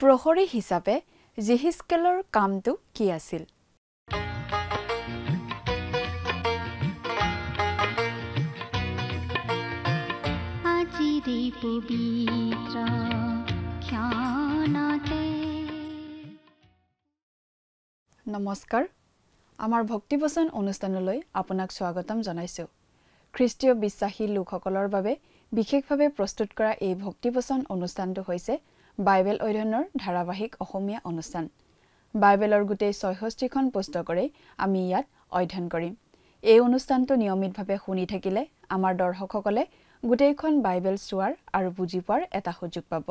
প্ৰহৰী হিচাপে জিহিজকেলৰ কামটো কি আছিল? নমস্কাৰ, আমাৰ ভক্তিবচন অনুষ্ঠানলৈ আপোনাক স্বাগতম জনাইছো। খ্ৰীষ্টীয় বিশ্বাসী লোকসকলৰ বাবে বিশেষভাৱে প্ৰস্তুত কৰা এই ভক্তিবচন অনুষ্ঠানটো হৈছে বাইবেল অধ্যয়নৰ ধাৰাবাহিক অসমীয়া অনুষ্ঠান। বাইবেলৰ গোটেই ৬৬খন পুস্তকৰে আমি ইয়াত অধ্যয়ন কৰিম। এই অনুষ্ঠানটো নিয়মিতভাৱে শুনি থাকিলে আমাৰ দৰ্শকসকলে গোটেইখন বাইবেল চোৱাৰ আৰু বুজি পোৱাৰ এটা সুযোগ পাব।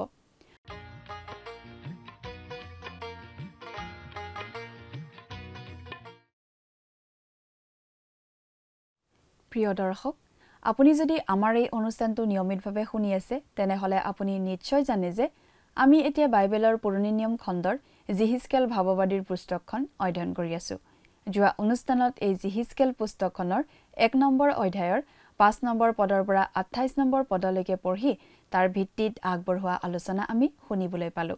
প্ৰিয় দৰ্শক, আপুনি যদি আমাৰ এই অনুষ্ঠানটো নিয়মিতভাৱে শুনি আছে তেনেহলে আপুনি নিশ্চয় জানে যে আমি এতিয়া বাইবেলৰ পুৰণি নিয়ম খণ্ডৰ জিহিজকেল ভাৱবাদীৰ পুস্তকখন অধ্যয়ন কৰি আছো। যোৱা অনুষ্ঠানত এই জিহিজকেল পুস্তকখনৰ ১ নম্বৰ অধ্যায়ৰ ৫ নম্বৰ পদৰ পৰা ২৮ নম্বৰ পদলৈকে পঢ়ি তাৰ ভিত্তিত আগবঢ়োৱা আলোচনা আমি শুনিবলৈ পালো।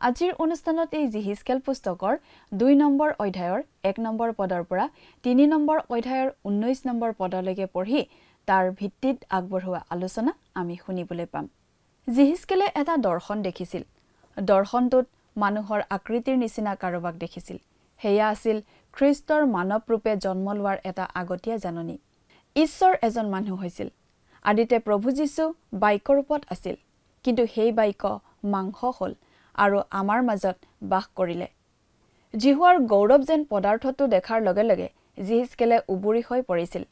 আজিৰ অনুষ্ঠানত এই জিহিজকেল পুস্তকৰ ২ নম্বৰ অধ্যায়ৰ ১ নম্বৰ পদৰ পৰা ৩ নম্বৰ অধ্যায়ৰ ১৯ নম্বৰ পদলৈকে পঢ়ি তাৰ ভিত্তিত আগবঢ়োৱা আলোচনা আমি শুনিবলৈ পাম। জিহিজকেলে এটা দৰ্শন দেখিছিল। দৰ্শনটোত মানুহৰ আকৃতিৰ নিচিনা কাৰোবাক দেখিছিল। সেয়া আছিল খ্ৰীষ্টৰ মানৱ ৰূপে জন্ম লোৱাৰ এটা আগতীয়া জাননী। ঈশ্বৰ এজন মানুহ হৈছিল। আদিতে প্ৰভু যীশু বাক্য ৰূপত আছিল, কিন্তু সেই বাক্য মাংস হ'ল আৰু আমাৰ মাজত বাস কৰিলে। জিহুৱাৰ গৌৰৱ যেন পদাৰ্থটো দেখাৰ লগে লগে জিহিজকেলে উবুৰি হৈ পৰিছিল।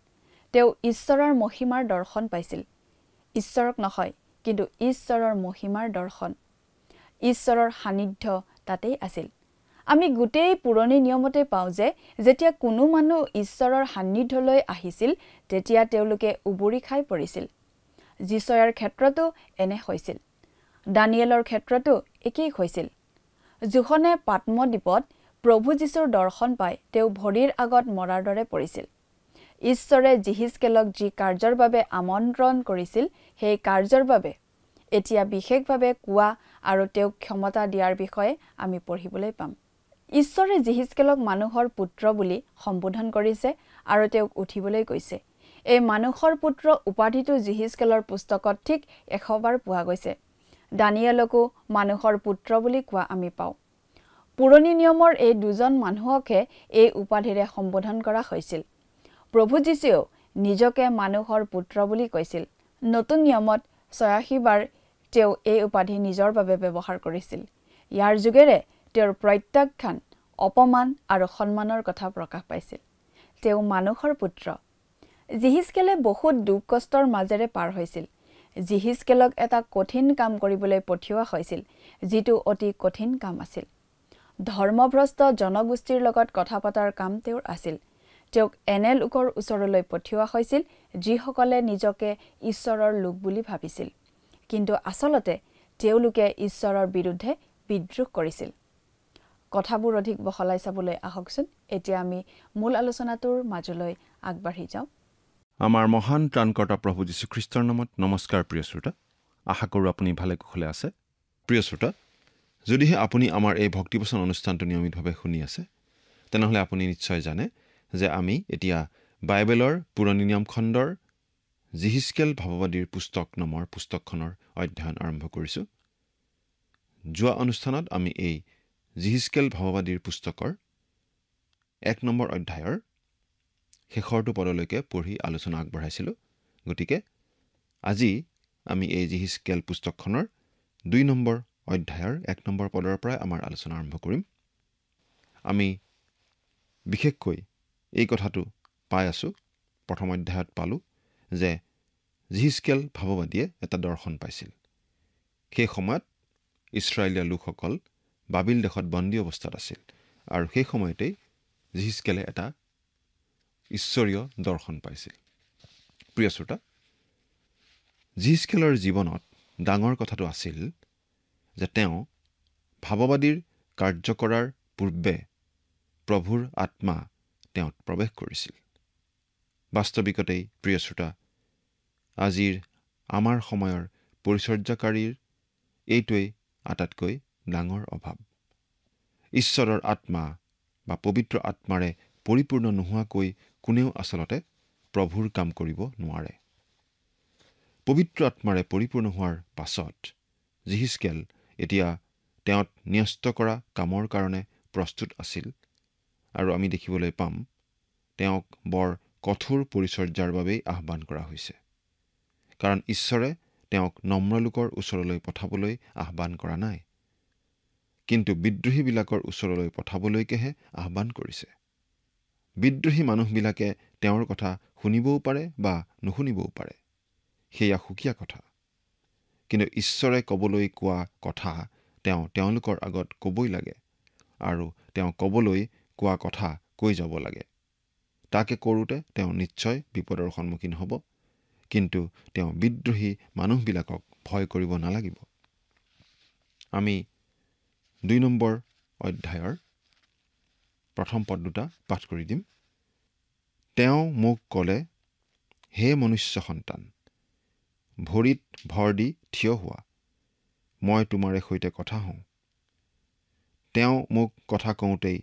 তেওঁ ঈশ্বৰৰ মহিমাৰ দৰ্শন পাইছিল। ঈশ্বৰক নহয়, কিন্তু ঈশ্বৰৰ মহিমাৰ দৰ্শন। ঈশ্বৰৰ সান্নিধ্য তাতেই আছিল। আমি গোটেই পুৰণি নিয়মতে পাওঁ যে যেতিয়া কোনো মানুহ ঈশ্বৰৰ সান্নিধ্যলৈ আহিছিল তেতিয়া তেওঁলোকে উবুৰি খাই পৰিছিল। যিচয়াৰ ক্ষেত্ৰতো এনে হৈছিল। দানিয়েলৰ ক্ষেত্ৰতো একেই হৈছিল। জোহনে পাত্মদ্বীপত প্ৰভু যীশুৰ দৰ্শন পাই তেওঁ ভৰিৰ আগত মৰাৰ দৰে পৰিছিল। ঈশ্বৰে জিহিজকেলক যি কাৰ্যৰ বাবে আমন্ত্ৰণ কৰিছিল সেই কাৰ্যৰ বাবে এতিয়া বিশেষভাৱে কোৱা আৰু তেওঁক ক্ষমতা দিয়াৰ বিষয়ে আমি পঢ়িবলৈ পাম। ঈশ্বৰে জিহিজকেলক মানুহৰ পুত্ৰ বুলি সম্বোধন কৰিছে আৰু তেওঁক উঠিবলৈ কৈছে। এই মানুহৰ পুত্ৰ উপাধিটো জিহিজকেলৰ পুস্তকত ঠিক ১০০ বাৰ পোৱা গৈছে। দানিয়েলকো মানুহৰ পুত্ৰ বুলি কোৱা আমি পাওঁ। পুৰণি নিয়মৰ এই দুজন মানুহকহে এই উপাধিৰে সম্বোধন কৰা হৈছিল। প্ৰভু যীশুৱেও নিজকে মানুহৰ পুত্ৰ বুলি কৈছিল। নতুন নিয়মত ৮৬ বাৰ তেওঁ এই উপাধি নিজৰ বাবে ব্যৱহাৰ কৰিছিল। ইয়াৰ যোগেৰে তেওঁৰ প্ৰত্যাখ্যান, অপমান আৰু সন্মানৰ কথা প্ৰকাশ পাইছিল। তেওঁ মানুহৰ পুত্ৰ। জিহিজকেলে বহুত দুখ কষ্টৰ মাজেৰে পাৰ হৈছিল। জিহিজকেলক এটা কঠিন কাম কৰিবলৈ পঠিওৱা হৈছিল, যিটো অতি কঠিন কাম আছিল। ধৰ্মভ্ৰষ্ট জনগোষ্ঠীৰ লগত কথা পতাৰ কাম তেওঁৰ আছিল। তেওঁক এনে লোকৰ ওচৰলৈ পঠিওৱা হৈছিল যিসকলে নিজকে ঈশ্বৰৰ লোক বুলি ভাবিছিল, কিন্তু আচলতে তেওঁলোকে ঈশ্বৰৰ বিৰুদ্ধে বিদ্ৰোহ কৰিছিল। কথাবোৰ অধিক বহলাই চাবলৈ আহকচোন। এতিয়া আমি মূল আলোচনাটোৰ মাজলৈ আগবাঢ়ি যাওঁ। আমাৰ মহান ত্ৰাণকৰ্তা প্ৰভু যীশুখ্ৰীষ্টৰ নামত নমস্কাৰ। প্ৰিয় শ্ৰোতা, আশা কৰোঁ আপুনি ভালে কুশলে আছে। প্ৰিয় শ্ৰোতা, যদিহে আপুনি আমাৰ এই ভক্তিবচন অনুষ্ঠানটো নিয়মিতভাৱে শুনি আছে তেনেহ'লে আপুনি নিশ্চয় জানে যে আমি এতিয়া বাইবেলৰ পুৰণি নিয়ম খণ্ডৰ জিহিজকেল ভাৱবাদীৰ পুস্তক নামৰ পুস্তকখনৰ অধ্যয়ন আৰম্ভ কৰিছোঁ। যোৱা অনুষ্ঠানত আমি এই জিহিজকেল ভাৱবাদীৰ পুস্তকৰ ১ নম্বৰ অধ্যায়ৰ শেষৰটো পদলৈকে পঢ়ি আলোচনা আগবঢ়াইছিলোঁ। গতিকে আজি আমি এই জিহিজকেল পুস্তকখনৰ ২ নম্বৰ অধ্যায়ৰ ১ নম্বৰ পদৰ পৰাই আমাৰ আলোচনা আৰম্ভ কৰিম। আমি বিশেষকৈ এই কথাটো পাই আছোঁ, প্ৰথম অধ্যায়ত পালোঁ যে জিহিজকেল ভাৱবাদীয়ে এটা দৰ্শন পাইছিল। সেই সময়ত ইছৰাইলীয়া লোকসকল বাবিল দেশত বন্দী অৱস্থাত আছিল আৰু সেই সময়তেই জিহিজকেলে এটা ঈশ্বৰীয় দৰ্শন পাইছিল। প্ৰিয় শ্ৰোতা, জিহিজকেলৰ জীৱনত ডাঙৰ কথাটো আছিল যে তেওঁ ভাৱবাদীৰ কাৰ্য কৰাৰ পূৰ্বে প্ৰভুৰ আত্মা তেওঁত প্ৰৱেশ কৰিছিল। বাস্তৱিকতেই প্ৰিয় শ্ৰোতা, আজিৰ আমাৰ সময়ৰ পৰিচৰ্যাকাৰীৰ এইটোৱেই আটাইতকৈ ডাঙৰ অভাৱ। ঈশ্বৰৰ আত্মা বা পবিত্ৰ আত্মাৰে পৰিপূৰ্ণ নোহোৱাকৈ কোনেও আচলতে প্ৰভুৰ কাম কৰিব নোৱাৰে। পবিত্ৰ আত্মাৰে পৰিপূৰ্ণ হোৱাৰ পাছত জিহিজকেল এতিয়া তেওঁত ন্যস্ত কৰা কামৰ কাৰণে প্ৰস্তুত আছিল আৰু আমি দেখিবলৈ পাম তেওঁক বৰ কঠোৰ পৰিচৰ্যাৰ বাবেই আহ্বান কৰা হৈছে। কাৰণ ঈশ্বৰে তেওঁক নম্ৰ লোকৰ ওচৰলৈ পঠাবলৈ আহ্বান কৰা নাই, কিন্তু বিদ্ৰোহীবিলাকৰ ওচৰলৈ পঠাবলৈকেহে আহ্বান কৰিছে। বিদ্ৰোহী মানুহবিলাকে তেওঁৰ কথা শুনিবও পাৰে বা নুশুনিবও পাৰে, সেয়া সুকীয়া কথা। কিন্তু ঈশ্বৰে ক'বলৈ কোৱা কথা তেওঁ তেওঁলোকৰ আগত ক'বই লাগে আৰু তেওঁ ক'বলৈ কোৱা কথা কৈ যাব লাগে। তাকে কৰোঁতে তেওঁ নিশ্চয় বিপদৰ সন্মুখীন হ'ব, কিন্তু তেওঁ বিদ্ৰোহী মানুহবিলাকক ভয় কৰিব নালাগিব। আমি 2 নম্বৰ অধ্যায়ৰ প্ৰথম পদ দুটা পাঠ কৰি দিম। তেওঁ মোক ক'লে, হে মনুষ্য সন্তান, ভৰিত ভৰ দি থিয় হোৱা, মই তোমাৰে সৈতে কথা হওঁ। তেওঁ মোক কথা কওঁতেই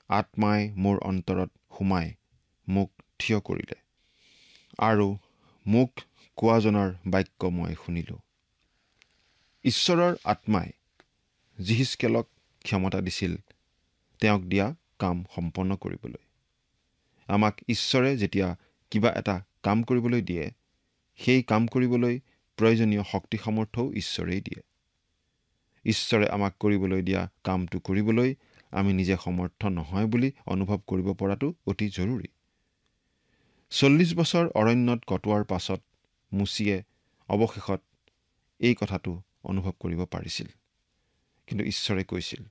আত্মাই মোৰ অন্তৰত সোমাই মোক থিয় কৰিলে আৰু মোক কোৱাজনৰ বাক্য মই শুনিলোঁ। ঈশ্বৰৰ আত্মাই জিহিজকেলক ক্ষমতা দিছিল তেওঁক দিয়া কাম সম্পন্ন কৰিবলৈ। আমাক ঈশ্বৰে যেতিয়া কিবা এটা কাম কৰিবলৈ দিয়ে, সেই কাম কৰিবলৈ প্ৰয়োজনীয় শক্তি সামৰ্থ্যও ঈশ্বৰেই দিয়ে। ঈশ্বৰে আমাক কৰিবলৈ দিয়া কামটো কৰিবলৈ আমি নিজে সমৰ্থ নহয় বুলি অনুভৱ কৰিব পৰাটো অতি জৰুৰী। 40 বছৰ অৰণ্যত কটোৱাৰ পাছত মুচিয়ে অৱশেষত এই কথাটো অনুভৱ কৰিব পাৰিছিল। কিন্তু ঈশ্বৰে কৈছিল,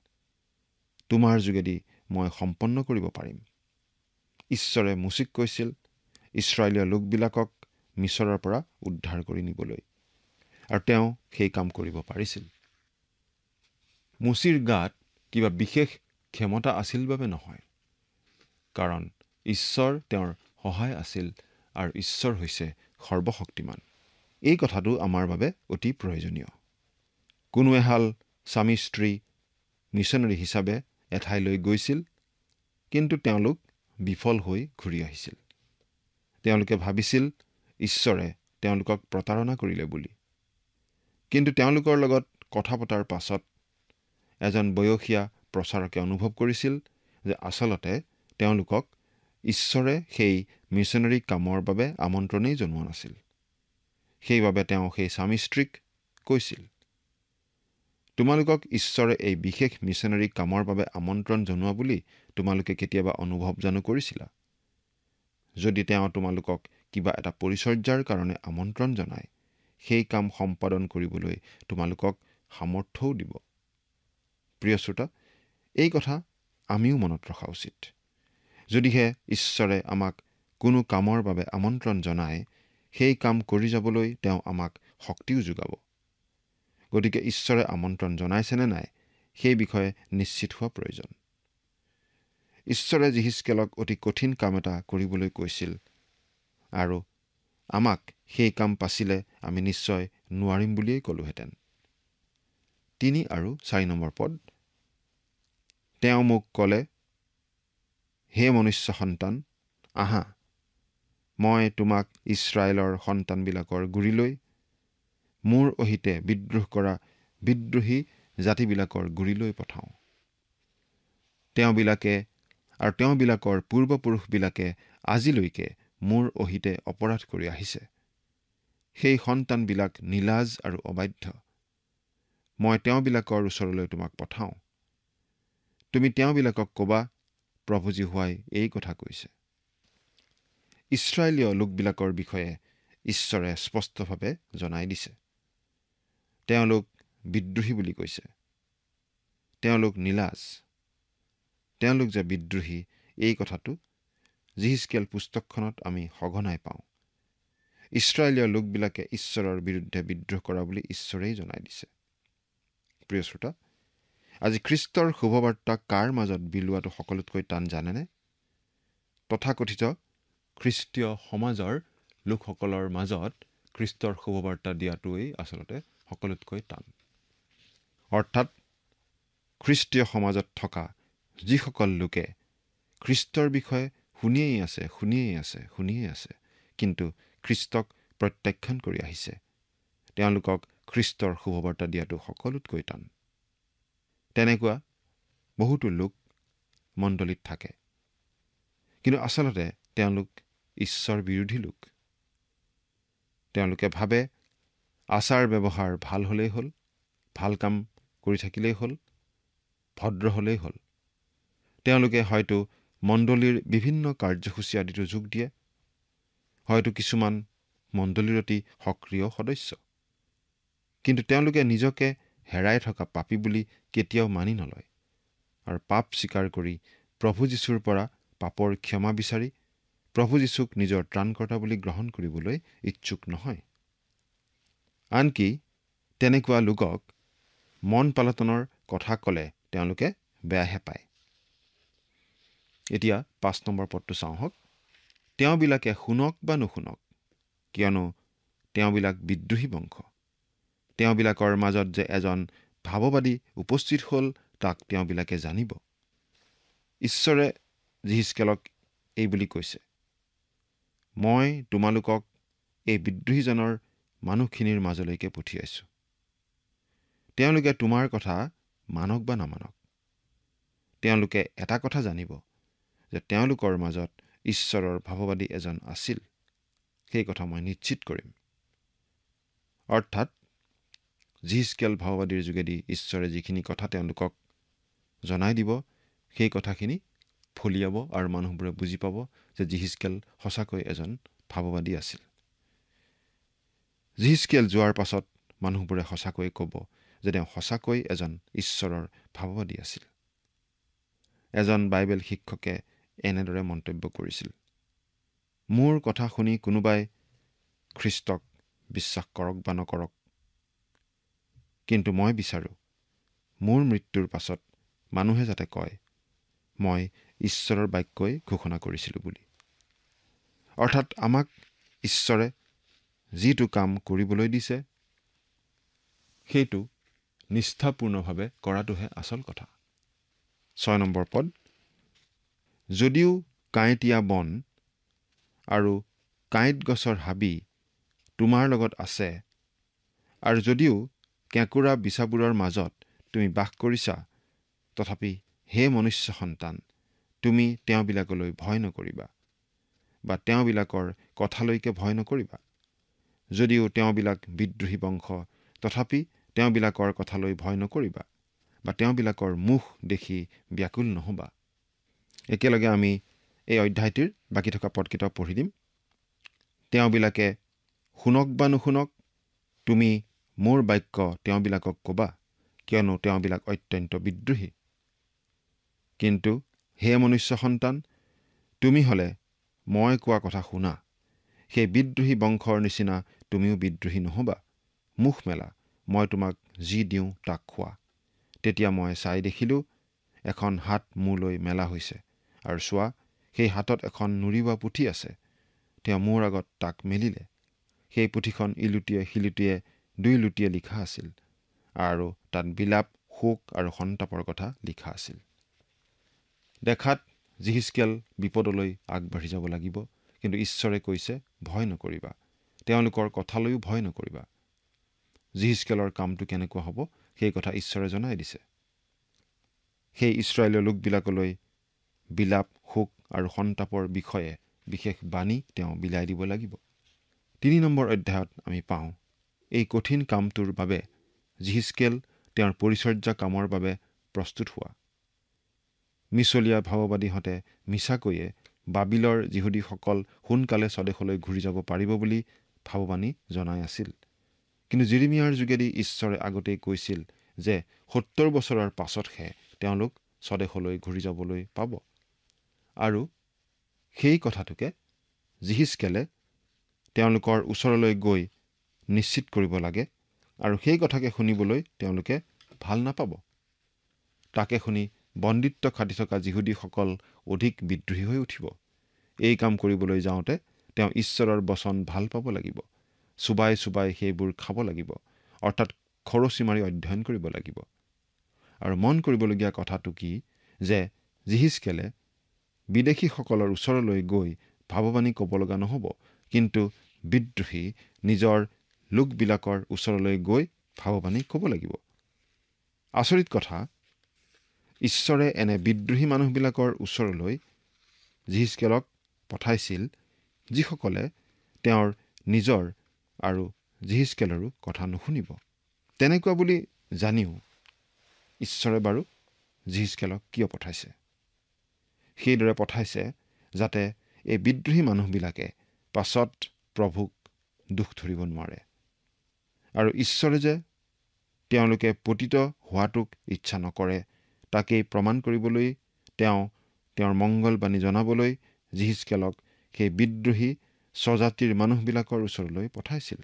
তোমাৰ যোগেদি মই সম্পন্ন কৰিব পাৰিম। ঈশ্বৰে মুচিক কৈছিল ইছৰাইলীয় লোকবিলাকক মিছৰৰ পৰা উদ্ধাৰ কৰি নিবলৈ, আৰু তেওঁ সেই কাম কৰিব পাৰিছিল। মুচিৰ গাত কিবা বিশেষ ক্ষমতা আছিল বাবে নহয়, কাৰণ ঈশ্বৰ তেওঁৰ সহায় আছিল আৰু ঈশ্বৰ হৈছে সৰ্বশক্তিমান। এই কথাটো আমাৰ বাবে অতি প্ৰয়োজনীয়। কোনো এহাল স্বামী স্ত্ৰী মিছনেৰী হিচাপে এঠাইলৈ গৈছিল, কিন্তু তেওঁলোক বিফল হৈ ঘূৰি আহিছিল। তেওঁলোকে ভাবিছিল ঈশ্বৰে তেওঁলোকক প্ৰতাৰণা কৰিলে বুলি। কিন্তু তেওঁলোকৰ লগত কথা পতাৰ পাছত এজন বয়সীয়া প্ৰচাৰকে অনুভৱ কৰিছিল যে আচলতে তেওঁলোকক ঈশ্বৰে সেই মিছনেৰী কামৰ বাবে আমন্ত্ৰণেই জনোৱা নাছিল। সেইবাবে তেওঁ সেই স্বামী স্ত্ৰীক কৈছিল, তোমালোকক ঈশ্বৰে এই বিশেষ মিছনেৰী কামৰ বাবে আমন্ত্ৰণ জনোৱা বুলি তোমালোকে কেতিয়াবা অনুভৱ জানো কৰিছিলা? যদি তেওঁ তোমালোকক কিবা এটা পৰিচৰ্যাৰ কাৰণে আমন্ত্ৰণ জনায়, সেই কাম সম্পাদন কৰিবলৈ তোমালোকক সামৰ্থ্যও দিব। প্ৰিয় শ্ৰোতা, এই কথা আমিও মনত ৰখা উচিত। যদিহে ঈশ্বৰে আমাক কোনো কামৰ বাবে আমন্ত্ৰণ জনায়, সেই কাম কৰি যাবলৈ তেওঁ আমাক শক্তিও যোগাব। গতিকে ঈশ্বৰে আমন্ত্ৰণ জনাইছেনে নাই, সেই বিষয়ে নিশ্চিত হোৱা প্ৰয়োজন। ঈশ্বৰে জিহিজকেলক অতি কঠিন কাম এটা কৰিবলৈ কৈছিল, আৰু আমাক সেই কাম পাছিলে আমি নিশ্চয় নোৱাৰিম বুলিয়েই ক'লোহেঁতেন। 3 আৰু 4 নম্বৰ পদ। তেওঁ মোক ক'লে, হে মনুষ্য সন্তান, আহা, মই তোমাক ইছৰাইলৰ সন্তানবিলাকৰ গুৰিলৈ, মোৰ অহিতে বিদ্ৰোহ কৰা বিদ্ৰোহী জাতিবিলাকৰ গুৰিলৈ পঠাওঁ। তেওঁবিলাকৰ পূৰ্বপুৰুষবিলাকে আজিলৈকে মোৰ অহিতে অপৰাধ কৰি আহিছে। সেই সন্তানবিলাক নিলাজ আৰু অবাধ্য। মই তেওঁবিলাকৰ ওচৰলৈ তোমাক পঠাওঁ। তুমি তেওঁবিলাকক ক'বা, প্ৰভু যীশুৱাই এই কথা কৈছে। ইছৰাইলীয় লোকবিলাকৰ বিষয়ে ঈশ্বৰে স্পষ্টভাৱে জনাই দিছে। তেওঁলোক বিদ্ৰোহী বুলি কৈছে। তেওঁলোক নিলাজ। তেওঁলোক যে বিদ্ৰোহী, এই কথাটো জিহিজকেল পুস্তকখনত আমি সঘনাই পাওঁ। ইছৰাইলীয় লোকবিলাকে ঈশ্বৰৰ বিৰুদ্ধে বিদ্ৰোহ কৰা বুলি ঈশ্বৰেই জনাই দিছে। প্ৰিয় শ্ৰোতা, আজি খ্ৰীষ্টৰ শুভবাৰ্তা কাৰ মাজত বিলোৱাটো সকলোতকৈ টান জানেনে? তথাকথিত খ্ৰীষ্টীয় সমাজৰ লোকসকলৰ মাজত খ্ৰীষ্টৰ শুভবাৰ্তা দিয়াটোৱেই আচলতে সকলোতকৈ টান। অৰ্থাৎ খ্ৰীষ্টীয় সমাজত থকা যিসকল লোকে খ্ৰীষ্টৰ বিষয়ে শুনিয়েই আছে কিন্তু খ্ৰীষ্টক প্ৰত্যাখ্যান কৰি আহিছে, তেওঁলোকক খ্ৰীষ্টৰ শুভবাৰ্তা দিয়াটো সকলোতকৈ টান। তেনেকুৱা বহুতো লোক মণ্ডলীত থাকে, কিন্তু আচলতে তেওঁলোক ঈশ্বৰ বিৰোধী লোক। তেওঁলোকে ভাবে আচাৰ ব্যৱহাৰ ভাল হ'লেই হ'ল, ভাল কাম কৰি থাকিলেই হ'ল, ভদ্ৰ হ'লেই হ'ল। তেওঁলোকে হয়তো মণ্ডলীৰ বিভিন্ন কাৰ্যসূচী আদিতো যোগ দিয়ে, হয়তো কিছুমান মণ্ডলীৰ অতি সক্ৰিয় সদস্য, কিন্তু তেওঁলোকে নিজকে হেৰাই থকা পাপী বুলি কেতিয়াও মানি নলয় আৰু পাপ স্বীকাৰ কৰি প্ৰভু যীশুৰ পৰা পাপৰ ক্ষমা বিচাৰি প্ৰভু যীশুক নিজৰ ত্ৰাণকৰ্তা বুলি গ্ৰহণ কৰিবলৈ ইচ্ছুক নহয়। আনকি তেনেকুৱা লোকক মন পালটনৰ কথা ক'লে তেওঁলোকে বেয়াহে পায়। এতিয়া 5 নম্বৰ পদটো চাওঁ হওক। তেওঁবিলাকে শুনক বা নুশুনক, কিয়নো তেওঁবিলাক বিদ্ৰোহী বংশ। তেওঁবিলাকৰ মাজত যে এজন ভাৱবাদী উপস্থিত হ'ল তাক তেওঁবিলাকে জানিব। ঈশ্বৰে জিহিজকেলক এই বুলি কৈছে, মই তোমালোকক এই বিদ্ৰোহীজনৰ মানুহখিনিৰ মাজলৈকে পঠিয়াইছোঁ। তেওঁলোকে তোমাৰ কথা মানক বা নামানক, তেওঁলোকে এটা কথা জানিব যে তেওঁলোকৰ মাজত ঈশ্বৰৰ ভাৱবাদী এজন আছিল। সেই কথা মই নিশ্চিত কৰিম। অৰ্থাৎ জিহিজকেল ভাৱবাদীৰ যোগেদি ঈশ্বৰে যিখিনি কথা তেওঁলোকক জনাই দিব, সেই কথাখিনি ফলিয়াব আৰু মানুহবোৰে বুজি পাব যে জিহিজকেল সঁচাকৈ এজন ভাৱবাদী আছিল। জিহিজকেল যোৱাৰ পাছত মানুহবোৰে সঁচাকৈ ক'ব যে তেওঁ সঁচাকৈ এজন ঈশ্বৰৰ ভাৱবাদী আছিল। এজন বাইবেল শিক্ষকে এনেদৰে মন্তব্য কৰিছিল, মোৰ কথা শুনি কোনোবাই খ্ৰীষ্টক বিশ্বাস কৰক বা নকৰক, কিন্তু মই বিচাৰোঁ মোৰ মৃত্যুৰ পাছত মানুহে যাতে কয় মই ঈশ্বৰৰ বাক্যই ঘোষণা কৰিছিলোঁ বুলি। অৰ্থাৎ আমাক ঈশ্বৰে যিটো কাম কৰিবলৈ দিছে সেইটো নিষ্ঠাপূৰ্ণভাৱে কৰাটোহে আচল কথা। 6 নম্বৰ পদ, যদিও কাঁইটীয়া বন আৰু কাঁইট গছৰ হাবি তোমাৰ লগত আছে, আৰু যদিও কেঁকুৰা বিচাবোৰৰ মাজত তুমি বাস কৰিছা, তথাপি হে মনুষ্য সন্তান, তুমি তেওঁবিলাকলৈ ভয় নকৰিবা বা তেওঁবিলাকৰ কথালৈকে ভয় নকৰিবা। যদিও তেওঁবিলাক বিদ্ৰোহী বংশ, তথাপি তেওঁবিলাকৰ কথালৈ ভয় নকৰিবা বা তেওঁবিলাকৰ মুখ দেখি ব্যাকুল নহবা। একেলগে আমি এই অধ্যায়টিৰ বাকী থকা পদকেইটা পঢ়ি দিম। তেওঁবিলাকে শুনক বা নুশুনক, তুমি মোৰ বাক্য তেওঁবিলাকক ক'বা, কিয়নো তেওঁবিলাক অত্যন্ত বিদ্ৰোহী। কিন্তু হে মনুষ্য সন্তান, তুমি হ'লে মই কোৱা কথা শুনা। সেই বিদ্ৰোহী বংশৰ নিচিনা তুমিও বিদ্ৰোহী নহবা। মুখ মেলা, মই তোমাক যি দিওঁ তাক খোৱা। তেতিয়া মই চাই দেখিলোঁ, এখন হাত মোলৈ মেলা হৈছে, আৰু চোৱা, সেই হাতত এখন নুৰিওৱা পুথি আছে। তেওঁ মোৰ আগত তাক মেলিলে। সেই পুথিখন ইলুটিয়ে শিলুটিয়ে 2 লুটিয়ে লিখা আছিল, আৰু তাত বিলাপ, শোক আৰু সন্তাপৰ কথা লিখা আছিল। দেখাত জিহিজকেল বিপদলৈ আগবাঢ়ি যাব লাগিব, কিন্তু ঈশ্বৰে কৈছে ভয় নকৰিবা, তেওঁলোকৰ কথালৈও ভয় নকৰিবা। জিহিজকেলৰ কামটো কেনেকুৱা হ'ব সেই কথা ঈশ্বৰে জনাই দিছে। সেই ইছৰাইলৰ লোকবিলাকলৈ বিলাপ, শোক আৰু সন্তাপৰ বিষয়ে বিশেষ বাণী তেওঁ বিলাই দিব লাগিব। 3 নম্বৰ অধ্যায়ত আমি পাওঁ, এই কঠিন কামটোৰ বাবে জিহিজকেল তেওঁৰ পৰিচৰ্যা কামৰ বাবে প্ৰস্তুত হোৱা। মিছলীয়া ভাৱবাদীহঁতে মিছাকৈয়ে বাবিলৰ যিহুদীসকল সোনকালে স্বদেশলৈ ঘূৰি যাব পাৰিব বুলি ভাৱবাণী জনাই আছিল। কিন্তু জিৰিমিয়াৰ যোগেদি ঈশ্বৰে আগতেই কৈছিল যে 70 বছৰৰ পাছতহে তেওঁলোক স্বদেশলৈ ঘূৰি যাবলৈ পাব। আৰু সেই কথাটোকে জিহিজকেলে তেওঁলোকৰ ওচৰলৈ গৈ নিশ্চিত কৰিব লাগে, আৰু সেই কথাকে শুনিবলৈ তেওঁলোকে ভাল নাপাব। তাকে শুনি বন্দিত্ব খাটি থকা যিহুদীসকল অধিক বিদ্ৰোহী হৈ উঠিব। এই কাম কৰিবলৈ যাওঁতে তেওঁ ঈশ্বৰৰ বচন ভাল পাব লাগিব, চুবাই চুবাই সেইবোৰ খাব লাগিব, অৰ্থাৎ খৰচি মাৰি অধ্যয়ন কৰিব লাগিব। আৰু মন কৰিবলগীয়া কথাটো কি যে জিহিজকেলে বিদেশীসকলৰ ওচৰলৈ গৈ ভাৱবাণী ক'ব লগা নহ'ব, কিন্তু বিদ্ৰোহী নিজৰ লোকবিলাকৰ ওচৰলৈ গৈ ভাৱবাণী ক'ব লাগিব। আচৰিত কথা, ঈশ্বৰে এনে বিদ্ৰোহী মানুহবিলাকৰ ওচৰলৈ জিহিজকেলক পঠাইছিল যিসকলে তেওঁৰ নিজৰ আৰু জিহিজকেলৰো কথা নুশুনিব। তেনেকুৱা বুলি জানিও ঈশ্বৰে বাৰু জিহিজকেলক কিয় পঠাইছে? সেইদৰে পঠাইছে যাতে এই বিদ্ৰোহী মানুহবিলাকে পাছত প্ৰভুক দুখ ধৰিব নোৱাৰে। আৰু ঈশ্বৰে যে তেওঁলোকে পতিত হোৱাটোক ইচ্ছা নকৰে তাকেই প্ৰমাণ কৰিবলৈ তেওঁৰ মংগলবাণী জনাবলৈ জিহিজকেলক সেই বিদ্ৰোহী স্বজাতিৰ মানুহবিলাকৰ ওচৰলৈ পঠাইছিল।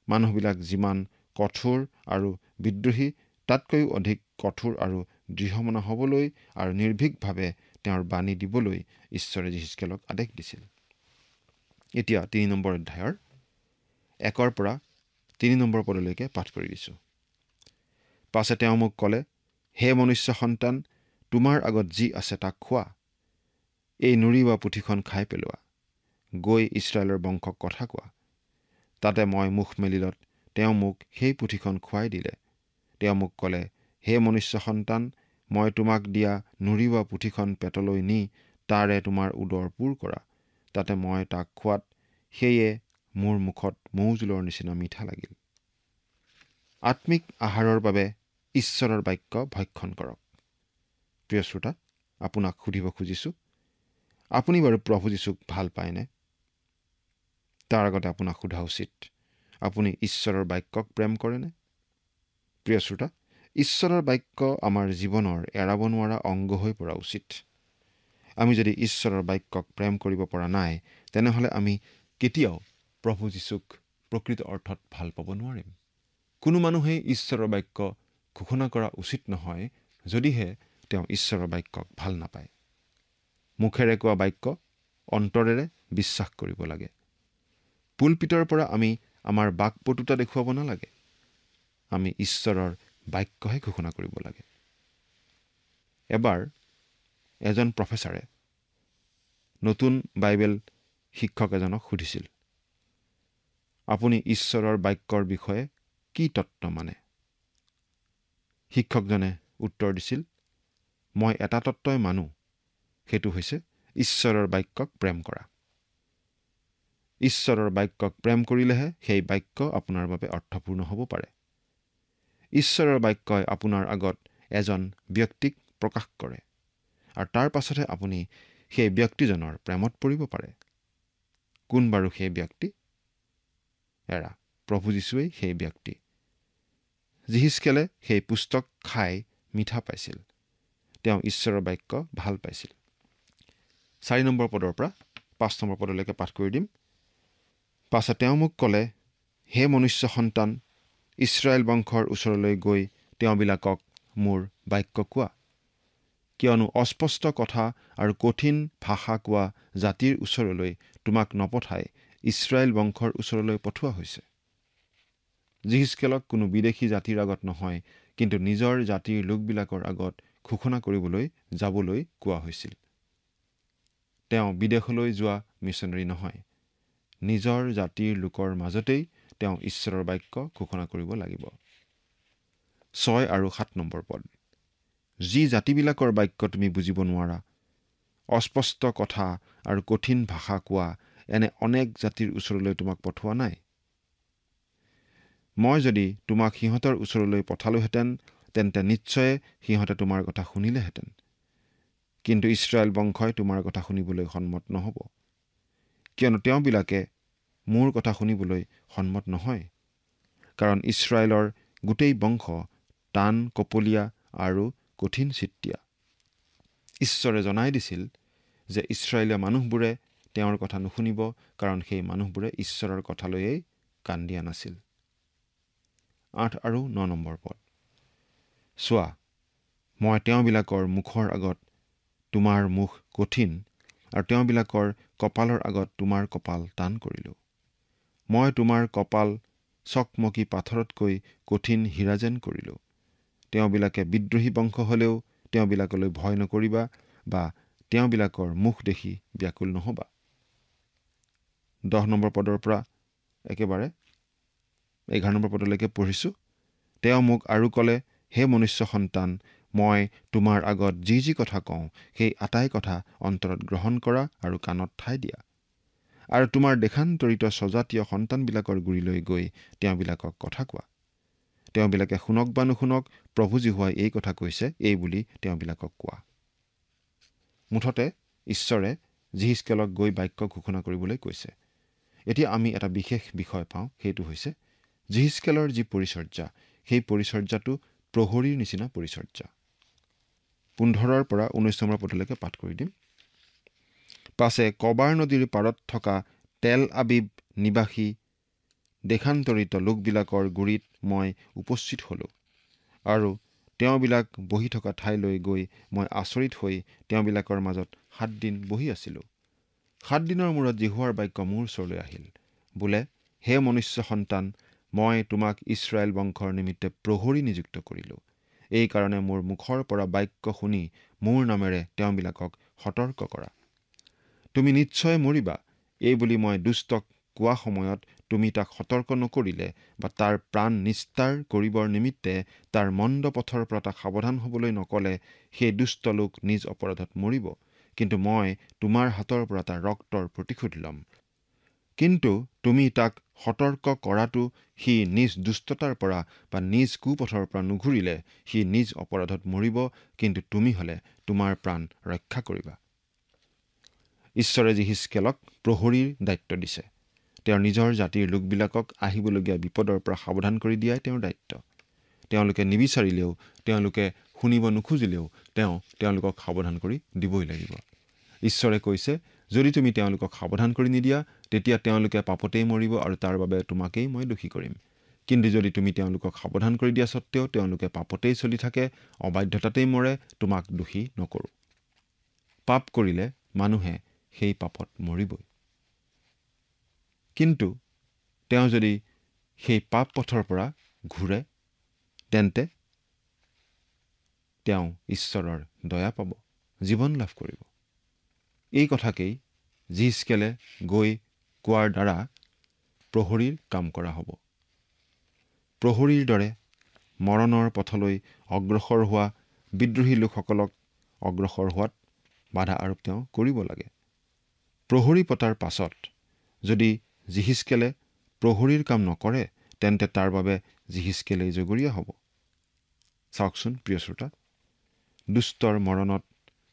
মানুহবিলাক যিমান কঠোৰ আৰু বিদ্ৰোহী, তাতকৈও অধিক কঠোৰ আৰু দৃঢ়মনা হ'বলৈ আৰু নিৰ্ভীকভাৱে তেওঁৰ বাণী দিবলৈ ঈশ্বৰে জিহিজকেলক আদেশ দিছিল। এতিয়া ৩ নম্বৰ অধ্যায়ৰ 1 পৰা 3 নম্বৰ পদলৈকে পাঠ কৰি দিছোঁ। পাছে তেওঁ মোক ক'লে, হে মনুষ্য সন্তান, তোমাৰ আগত যি আছে তাক খোৱা। এই নুৰিওৱা পুথিখন খাই পেলোৱা। গৈ ইছৰাইলৰ বংশক কথা কোৱা। তাতে মই মুখ মেলিলত তেওঁ মোক সেই পুথিখন খুৱাই দিলে। তেওঁ মোক ক'লে, হে মনুষ্য সন্তান, মই তোমাক দিয়া নুৰিওৱা পুথিখন পেটলৈ নি তাৰে তোমাৰ উদৰ পূৰ কৰা। তাতে মই তাক খোৱাত সেয়ে মোৰ মুখত মৌজোলৰ নিচিনা মিঠা লাগিল। আত্মিক আহাৰৰ বাবে ঈশ্বৰৰ বাক্য ভক্ষণ কৰক। প্ৰিয় শ্ৰোতা, আপোনাক সুধিব খুজিছোঁ, আপুনি বাৰু প্ৰভু যীশুক ভাল পায়নে? তাৰ আগতে আপোনাক সোধা উচিত, আপুনি ঈশ্বৰৰ বাক্যক প্ৰেম কৰেনে? প্ৰিয় শ্ৰোতা, ঈশ্বৰৰ বাক্য আমাৰ জীৱনৰ এৰাব নোৱাৰা অংগ হৈ পৰা উচিত। আমি যদি ঈশ্বৰৰ বাক্যক প্ৰেম কৰিব পৰা নাই, তেনেহ'লে আমি কেতিয়াও প্ৰভু যীশুক প্ৰকৃত অৰ্থত ভাল পাব নোৱাৰিম। কোনো মানুহেই ঈশ্বৰৰ বাক্য ঘোষণা কৰা উচিত নহয় যদিহে তেওঁ ঈশ্বৰৰ বাক্যক ভাল নাপায়। মুখেৰে কোৱা বাক্য অন্তৰেৰে বিশ্বাস কৰিব লাগে। পুলপিতৰ পৰা আমি আমাৰ বাকপটুতা দেখুৱাব নালাগে। আমি ঈশ্বৰৰ বাক্যহে ঘোষণা কৰিব লাগে। এবাৰ এজন প্ৰফেচাৰে নতুন বাইবেল শিক্ষক এজনক সুধিছিল, আপুনি ঈশ্বৰৰ বাক্যৰ বিষয়ে কি তত্ত্ব মানে? শিক্ষকজনে উত্তৰ দিছিল, মই এটা তত্ত্বই মানো, সেইটো হৈছে ঈশ্বৰৰ বাক্যক প্ৰেম কৰা। ঈশ্বৰৰ বাক্যক প্ৰেম কৰিলেহে সেই বাক্য আপোনাৰ বাবে অৰ্থপূৰ্ণ হ'ব পাৰে। ঈশ্বৰৰ বাক্যই আপোনাৰ আগত এজন ব্যক্তিক প্ৰকাশ কৰে আৰু তাৰ পাছতহে আপুনি সেই ব্যক্তিজনৰ প্ৰেমত পৰিব পাৰে। কোন বাৰু সেই ব্যক্তি? প্ৰভু যীশুৱেই সেই ব্যক্তি। জিহিজকেলে সেই পুস্তক খাই মিঠা পাইছিল। তেওঁ ঈশ্বৰৰ বাক্য ভাল পাইছিল। 4 নম্বৰ পদৰ পৰা 5 নম্বৰ পদলৈকে পাঠ কৰি দিম। পাছত তেওঁ মোক ক'লে, হে মনুষ্য সন্তান, ইছৰাইল বংশৰ ওচৰলৈ গৈ তেওঁবিলাকক মোৰ বাক্য কোৱা। কিয়নো অস্পষ্ট কথা আৰু কঠিন ভাষা কোৱা জাতিৰ ওচৰলৈ তোমাক নপঠাই ইছৰাইল বংশৰ ওচৰলৈ পঠোৱা হৈছে। জিহিজকেলক কোনো বিদেশী জাতিৰ আগত নহয়, কিন্তু নিজৰ জাতিৰ লোকবিলাকৰ আগত ঘোষণা কৰিবলৈ যাবলৈ কোৱা হৈছিল। তেওঁ বিদেশলৈ যোৱা মিছনেৰী নহয়। নিজৰ জাতিৰ লোকৰ মাজতেই তেওঁ ঈশ্বৰৰ বাক্য ঘোষণা কৰিব লাগিব। 6 আৰু 7 নম্বৰ পদ। যি জাতিবিলাকৰ বাক্য তুমি বুজিব নোৱাৰা, অস্পষ্ট কথা আৰু কঠিন ভাষা কোৱা এনে অনেক জাতিৰ ওচৰলৈ তোমাক পঠোৱা নাই। মই যদি তোমাক সিহঁতৰ ওচৰলৈ পঠালোহেঁতেন, তেন্তে নিশ্চয় সিহঁতে তোমাৰ কথা শুনিলেহেঁতেন। কিন্তু ইছৰাইল বংশই তোমাৰ কথা শুনিবলৈ সন্মত নহ'ব, কিয়নো তেওঁবিলাকে মোৰ কথা শুনিবলৈ সন্মত নহয়। কাৰণ ইছৰাইলৰ গোটেই বংশ টান, কপলীয়া আৰু কঠিন চিত্তীয়া। ঈশ্বৰে জনাই দিছিল যে ইছৰাইলীয়া মানুহবোৰে তেওঁৰ কথা নুশুনিব, কাৰণ সেই মানুহবোৰে ঈশ্বৰৰ কথালৈয়ে কাণ দিয়া নাছিল। 8 আৰু 9 নম্বৰ পদ। চোৱা, মই তেওঁবিলাকৰ মুখৰ আগত তোমাৰ মুখ কঠিন আৰু তেওঁবিলাকৰ কপালৰ আগত তোমাৰ কপাল টান কৰিলোঁ। মই তোমাৰ কপাল চকমকী পাথৰতকৈ কঠিন হীৰা যেন কৰিলোঁ। তেওঁবিলাকে বিদ্ৰোহী বংশ হ'লেও তেওঁবিলাকলৈ ভয় নকৰিবা বা তেওঁবিলাকৰ মুখ দেখি ব্যাকুল নহবা। 10 নম্বৰ পদৰ পৰা একেবাৰে 11 নম্বৰ পদলৈকে পঢ়িছোঁ। তেওঁ মোক আৰু ক'লে, হে মনুষ্য সন্তান, মই তোমাৰ আগত যি যি কথা কওঁ সেই আটাই কথা অন্তৰত গ্ৰহণ কৰা আৰু কাণত ঠাই দিয়া। আৰু তোমাৰ দেশান্তৰিত স্বজাতীয় সন্তানবিলাকৰ গুৰিলৈ গৈ তেওঁবিলাকক কথা কোৱা। তেওঁবিলাকে শুনক বা নুশুনক, প্ৰভু যীশুৱাই এই কথা কৈছে, এই বুলি তেওঁবিলাকক কোৱা। মুঠতে ঈশ্বৰে জিহিজকেলক গৈ বাক্য ঘোষণা কৰিবলৈ কৈছে। এতিয়া আমি এটা বিশেষ বিষয় পাওঁ, সেইটো হৈছে জিহিজকেলৰ যি পৰিচৰ্যা, সেই পৰিচৰ্যাটো প্ৰহৰীৰ নিচিনা পৰিচৰ্যা। 15 পৰা 19 নম্বৰ পদলৈকে পাঠ কৰি দিম। পাছে কবাৰ নদীৰ পাৰত থকা তেল আবিব নিবাসী দেশান্তৰিত লোকবিলাকৰ গুৰিত মই উপস্থিত হ'লোঁ, আৰু তেওঁবিলাক বহি থকা ঠাইলৈ গৈ মই আচৰিত হৈ তেওঁবিলাকৰ মাজত 7 দিন বহি আছিলোঁ। 7 দিনৰ মূৰত জিহুৱাৰ বাক্য মোৰ ওচৰলৈ আহিল, বোলে, হে মনুষ্য সন্তান, মই তোমাক ইছৰাইল বংশৰ নিমিত্তে প্ৰহৰী নিযুক্ত কৰিলোঁ। এই কাৰণে মোৰ মুখৰ পৰা বাক্য শুনি মোৰ নামেৰে তেওঁবিলাকক সতৰ্ক কৰা। তুমি নিশ্চয় মৰিবা, এই বুলি মই দুষ্টক কোৱা সময়ত তুমি তাক সতৰ্ক নকৰিলে বা তাৰ প্ৰাণ নিস্তাৰ কৰিবৰ নিমিত্তে তাৰ মন্দ পথৰ পৰা তাক সাৱধান হ'বলৈ নকলে, সেই দুষ্ট লোক নিজ অপৰাধত মৰিব, কিন্তু মই তোমাৰ হাতৰ পৰা তাৰ ৰক্তৰ প্ৰতিশোধ ল'ম। কিন্তু তুমি তাক সতৰ্ক কৰাটো সি নিজ দুষ্টতাৰ পৰা বা নিজ কুপথৰ পৰা নুঘূৰিলে সি নিজ অপৰাধত মৰিব, কিন্তু তুমি হ'লে তোমাৰ প্ৰাণ ৰক্ষা কৰিবা। ঈশ্বৰে জিহিজকেলক প্ৰহৰীৰ দায়িত্ব দিছে। তেওঁৰ নিজৰ জাতিৰ লোকবিলাকক আহিবলগীয়া বিপদৰ পৰা সাৱধান কৰি দিয়াই তেওঁৰ দায়িত্ব। তেওঁলোকে নিবিচাৰিলেও, তেওঁলোকে শুনিব নোখোজিলেও তেওঁলোকক সাৱধান কৰি দিবই লাগিব। ঈশ্বৰে কৈছে, যদি তুমি তেওঁলোকক সাৱধান কৰি নিদিয়া, তেতিয়া তেওঁলোকে পাপতেই মৰিব আৰু তাৰ বাবে তোমাকেই মই দোষী কৰিম। কিন্তু যদি তুমি তেওঁলোকক সাৱধান কৰি দিয়া সত্ত্বেও তেওঁলোকে পাপতেই চলি থাকে, অবাধ্যতাতেই মৰে, তোমাক দোষী নকৰোঁ। পাপ কৰিলে মানুহে সেই পাপত মৰিবই। কিন্তু তেওঁ যদি সেই পাপ পথৰ পৰা ঘূৰে, তেন্তে তেওঁ ঈশ্বৰৰ দয়া পাব, জীৱন লাভ কৰিব। এই কথাকেই জিহিজকেলে গৈ কোৱাৰ দ্বাৰা প্ৰহৰীৰ কাম কৰা হ'ব। প্ৰহৰীৰ দৰে মৰণৰ পথলৈ অগ্ৰসৰ হোৱা বিদ্ৰোহী লোকসকলক অগ্ৰসৰ হোৱাত বাধা আৰোপ তেওঁ কৰিব লাগে। প্ৰহৰী পতাৰ পাছত যদি জিহিজকেলে প্ৰহৰীৰ কাম নকৰে, তেন্তে তাৰ বাবে জিহিজকেলেই জগৰীয়া হ'ব। চাওকচোন প্ৰিয় শ্ৰোতা, দুষ্টৰ মৰণত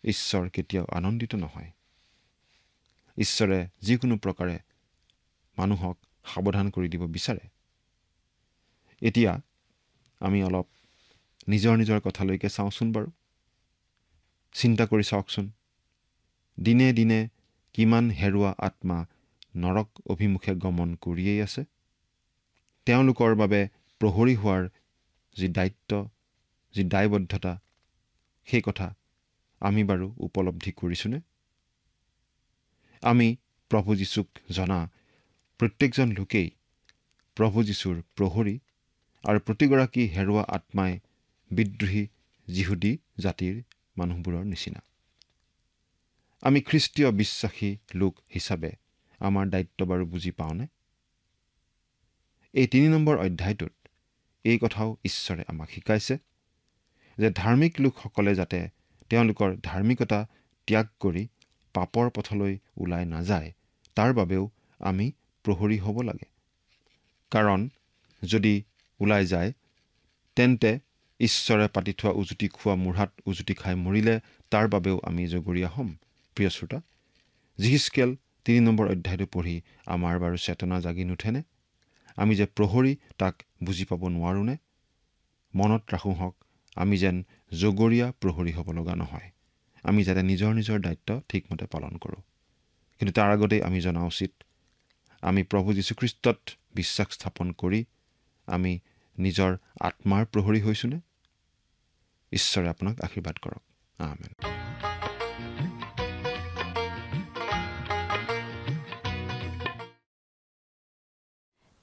ঈশ্বৰ কেতিয়াও আনন্দিত নহয়। ঈশ্বৰে যিকোনো প্ৰকাৰে মানুহক সাৱধান কৰি দিব বিচাৰে। এতিয়া আমি অলপ নিজৰ নিজৰ কথালৈকে চাওঁচোন বাৰু। চিন্তা কৰি চাওকচোন, দিনে দিনে কিমান হেৰুৱা আত্মা নৰক অভিমুখে গমন কৰিয়েই আছে। তেওঁলোকৰ বাবে প্ৰহৰী হোৱাৰ যি দায়িত্ব, যি দায়বদ্ধতা, সেই কথা আমি বাৰু উপলব্ধি কৰিছোঁনে? আমি প্ৰভু যীশুক জনা প্ৰত্যেকজন লোকেই প্ৰভু যীশুৰ প্ৰহৰী, আৰু প্ৰতিগৰাকী হেৰুৱা আত্মাই বিদ্ৰোহী যিহুদী জাতিৰ মানুহবোৰৰ নিচিনা। আমি খ্ৰীষ্টীয় বিশ্বাসী লোক হিচাপে আমাৰ দায়িত্ব বাৰু বুজি পাওঁনে? এই 3 নম্বৰ অধ্যায়টোত এই কথাও ঈশ্বৰে আমাক শিকাইছে যে ধাৰ্মিক লোকসকলে যাতে তেওঁলোকৰ ধাৰ্মিকতা ত্যাগ কৰি পাপৰ পথলৈ ওলাই নাযায়, তাৰ বাবেও আমি প্ৰহৰী হ'ব লাগে। কাৰণ যদি ওলাই যায়, তেন্তে ঈশ্বৰে পাতি থোৱা উজুতি খোৱা মূঢ়াত উজুতি খাই মৰিলে তাৰ বাবেও আমি জগৰীয়া হ'ম। প্ৰিয় শ্ৰোতা, জিহিজকেল 3 নম্বৰ অধ্যায়টো পঢ়ি আমাৰ বাৰু চেতনা জাগি নুঠেনে? আমি যে প্ৰহৰী তাক বুজি পাব নোৱাৰোঁনে? মনত ৰাখোঁ হওক, আমি যেন জগৰীয়া প্ৰহৰী হ'ব লগা নহয়। আমি যাতে নিজৰ নিজৰ দায়িত্ব ঠিকমতে পালন কৰোঁ। কিন্তু তাৰ আগতেই আমি জনা উচিত, আমি প্ৰভু যীশুখ্ৰীষ্টত বিশ্বাস স্থাপন কৰি আমি নিজৰ আত্মাৰ প্ৰহৰী হৈছোঁনে? ঈশ্বৰে আপোনাক আশীৰ্বাদ কৰক। আমেন।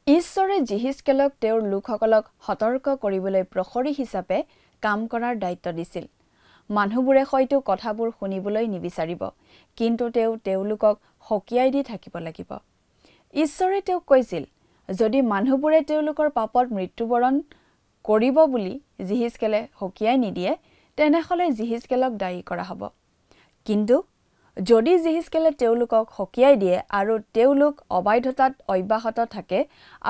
ঈশ্বৰে জিহিজকেলক তেওঁৰ লোকসকলক সতৰ্ক কৰিবলৈ প্ৰহৰী হিচাপে কাম কৰাৰ দায়িত্ব দিছিল। মানুহবোৰে হয়তো কথাবোৰ শুনিবলৈ নিবিচাৰিব, কিন্তু তেওঁলোকক সকীয়াই দি থাকিব লাগিব। ঈশ্বৰে তেওঁক কৈছিল, যদি মানুহবোৰে তেওঁলোকৰ পাপত মৃত্যুবৰণ কৰিব বুলি জিহিজকেলে সকীয়াই নিদিয়ে, তেনেহ'লে জিহিজকেলক দায়ী কৰা হ'ব। কিন্তু যদি জিহিজকেলে তেওঁলোকক সকীয়াই দিয়ে আৰু তেওঁলোক অবাধ্যতাত অব্যাহত থাকে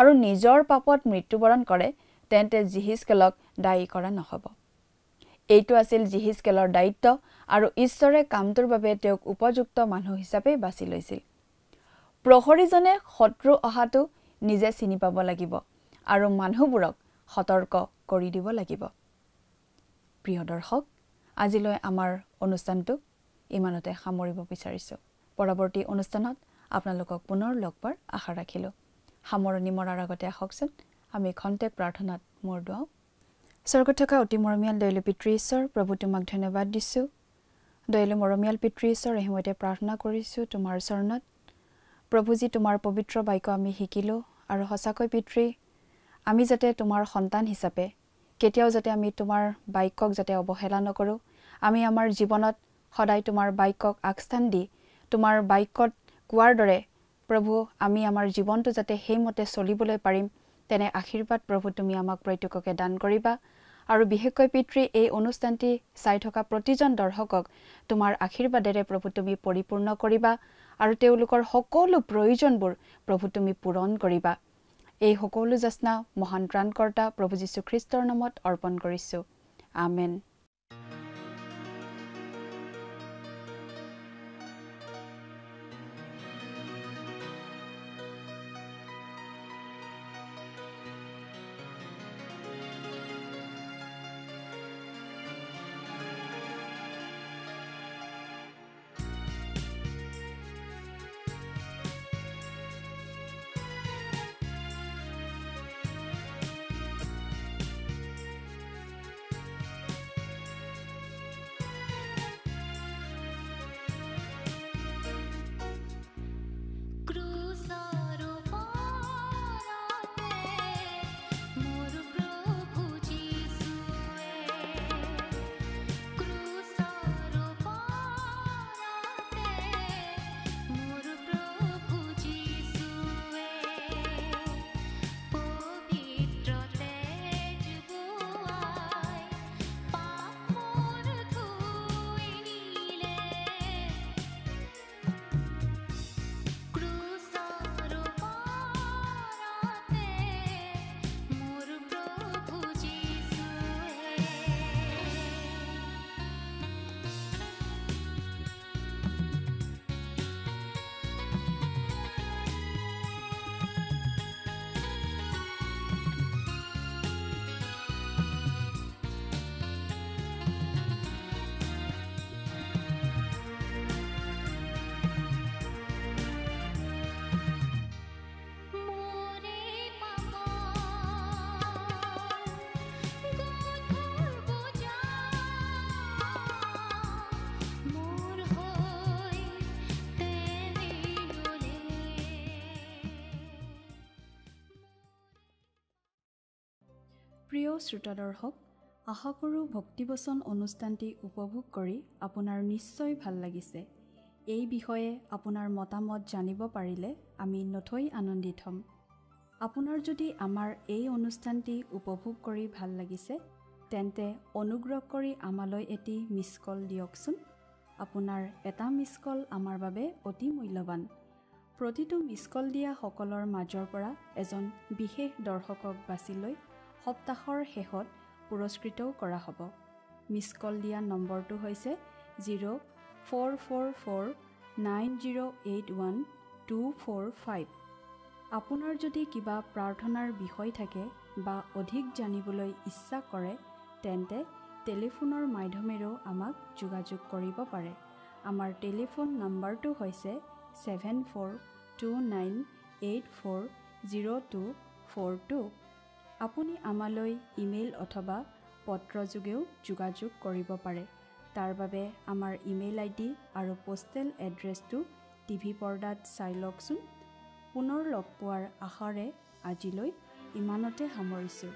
আৰু নিজৰ পাপত মৃত্যুবৰণ কৰে, তেন্তে জিহিজকেলক দায়ী কৰা নহ'ব। এইটো আছিল জিহিজকেলৰ দায়িত্ব আৰু ঈশ্বৰে কামটোৰ বাবে তেওঁক উপযুক্ত মানুহ হিচাপে বাছি লৈছিল। প্ৰহৰীজনে শত্ৰু অহাটো নিজে চিনি পাব লাগিব আৰু মানুহবোৰক সতৰ্ক কৰি দিব লাগিব। প্ৰিয় দৰ্শক, আজিলৈ আমাৰ অনুষ্ঠানটো ইমানতে সামৰিব বিচাৰিছোঁ। পৰৱৰ্তী অনুষ্ঠানত আপোনালোকক পুনৰ লগ পোৱাৰ আশা ৰাখিলোঁ। সামৰণি মৰাৰ আগতে আহকচোন আমি খন্তেক প্ৰাৰ্থনাত মূৰ দুৱাওঁ। স্বৰ্গত থকা অতি মৰমীয়াল দয়ালু পিতৃ ঈশ্বৰ, প্ৰভু তোমাক ধন্যবাদ দিছোঁ। দয়ালু মৰমীয়াল পিতৃ ঈশ্বৰ, এই সময়তে প্ৰাৰ্থনা কৰিছোঁ তোমাৰ চৰণত। প্ৰভুজী, তোমাৰ পবিত্ৰ বাক্য আমি শিকিলোঁ আৰু সঁচাকৈ পিতৃ, আমি যাতে তোমাৰ সন্তান হিচাপে কেতিয়াও যাতে আমি তোমাৰ বাক্যক যাতে অৱহেলা নকৰোঁ, আমি আমাৰ জীৱনত সদায় তোমাৰ বাক্যক আগস্থান দি তোমাৰ বাক্যত কোৱাৰ দৰে প্ৰভু আমি আমাৰ জীৱনটো যাতে সেইমতে চলিবলৈ পাৰিম, তেনে আশীৰ্বাদ প্ৰভু তুমি আমাক প্ৰত্যেককে দান কৰিবা। আৰু বিশেষকৈ পিতৃ, এই অনুষ্ঠানটি চাই থকা প্ৰতিজন দৰ্শকক তোমাৰ আশীৰ্বাদেৰে প্ৰভু তুমি পৰিপূৰ্ণ কৰিবা আৰু তেওঁলোকৰ সকলো প্ৰয়োজনবোৰ প্ৰভু তুমি পূৰণ কৰিবা। এই সকলো যাচনা মহান ত্ৰাণকৰ্তা প্ৰভু যীশুখ্ৰীষ্টৰ নামত অৰ্পণ কৰিছোঁ। আমেন। প্ৰিয় শ্ৰোতা দৰ্শক, আশা কৰোঁ ভক্তিবচন অনুষ্ঠানটি উপভোগ কৰি আপোনাৰ নিশ্চয় ভাল লাগিছে। এই বিষয়ে আপোনাৰ মতামত জানিব পাৰিলে আমি নথৈ আনন্দিত হ'ম। আপোনাৰ যদি আমাৰ এই অনুষ্ঠানটি উপভোগ কৰি ভাল লাগিছে, তেন্তে অনুগ্ৰহ কৰি আমালৈ এটি মিছ কল দিয়কচোন। আপোনাৰ এটা মিছ কল আমাৰ বাবে অতি মূল্যৱান। প্ৰতিটো মিছ কল দিয়া সকলৰ মাজৰ পৰা এজন বিশেষ দৰ্শকক বাছি লৈ সপ্তাহৰ শেষত পুৰস্কৃতও কৰা হ'ব। মিছ কল দিয়া নম্বৰটো হৈছে 0444908125। আপোনাৰ যদি কিবা প্ৰাৰ্থনাৰ বিষয় থাকে বা অধিক জানিবলৈ ইচ্ছা কৰে, তেন্তে টেলিফোনৰ মাধ্যমেৰেও আমাক যোগাযোগ কৰিব পাৰে। আমাৰ টেলিফোন নম্বৰটো হৈছে 7429840242। আপুনি আমালৈ ইমেইল অথবা পত্ৰযোগেও যোগাযোগ কৰিব পাৰে। তাৰ বাবে আমাৰ ইমেইল ID আৰু পোষ্টেল এড্ৰেছটো টিভি পৰ্দাত চাই লওকচোন। পুনৰ লগ পোৱাৰ আশাৰে আজিলৈ ইমানতে সামৰিছোঁ।